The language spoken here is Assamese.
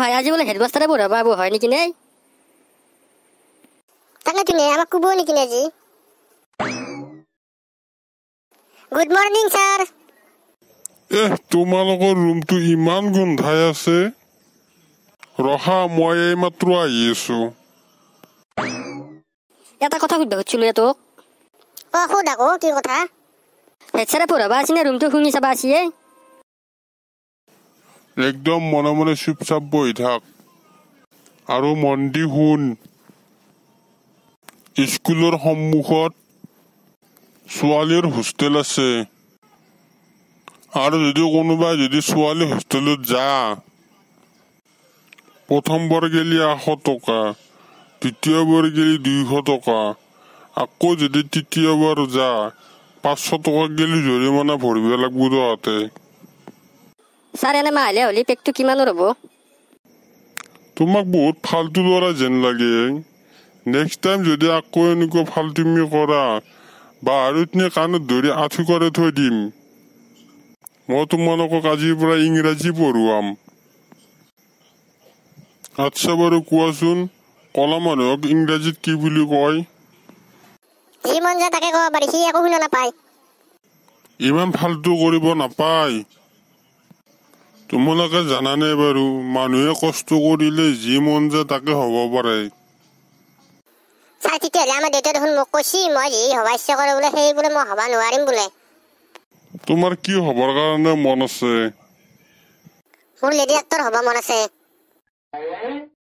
ভাই আজি বোলে হেডমাষ্টাৰে পঢ়াব হয় নেকি নে তাকে তুমি আমাক কব নেকি আজি গুড মৰ্নিং স্যাৰ তোমালোকৰ ৰুমটো ইমান গোন্ধাই আছে ৰহা মই এইমাত্ৰ আহি আছো এটা কথা সুধিব খুজিছিলো তোক সোধ আকৌ কি কথা হেডছাৰে পঢ়াব আছিলে ৰুমটো শুনি চাবা আছিয়ে একদম মনে মনে চুপচাপ বহি থাক আৰু মন দি শুন স্কুলৰ সন্মুখত ছোৱালীৰ হোষ্টেল আছে আৰু যদি কোনোবাই যদি ছোৱালী হোষ্টেলত যা প্ৰথমবাৰ গেলি 100 টকা দ্বিতীয়বাৰ গেলি 200 টকা আকৌ যদি তৃতীয়বাৰ যা 500 টকা গেলি জৰিমনা ভৰিব লাগিব তহঁতে ছাৰ এনে মাহিলে হলি পেকটো কিমানৰ হ'ব তোমাক বহুত ফাল্টু ল'ৰা যেন লাগে নেক্সট টাইম যদি আকৌ এনেকুৱা ফাল্টুমি কৰা বা আৰু তুমি কাণত ধৰি আঁঠু কৰি থৈ দিম মই তোমালোকক আজিৰ পৰা ইংৰাজী পঢ়ুৱাম আচ্ছা বাৰু কোৱাচোন কলা মানুহক ইংৰাজীত কি বুলি কয় যি মন যায় তাকে ক'ব পাৰি সি একো শুনা নাপায় ইমান ফাল্টু কৰিব নাপায় তোমালোকে জানানে বাৰু মানুহে কষ্ট কৰিলে যি মন যায় তাকে হ'ব পাৰে ছাৰ তেতিয়াহ'লে আমাৰ দেউতাই দেখোন মোক কৈছি মই যি হবা ইচ্ছা কৰোঁ বোলে সেই বোলে মই হবা নোৱাৰিম বোলে তোমাৰ কি হবৰ কাৰণে মন আছে মোৰ লেডি ডাক্তৰ হব মন আছে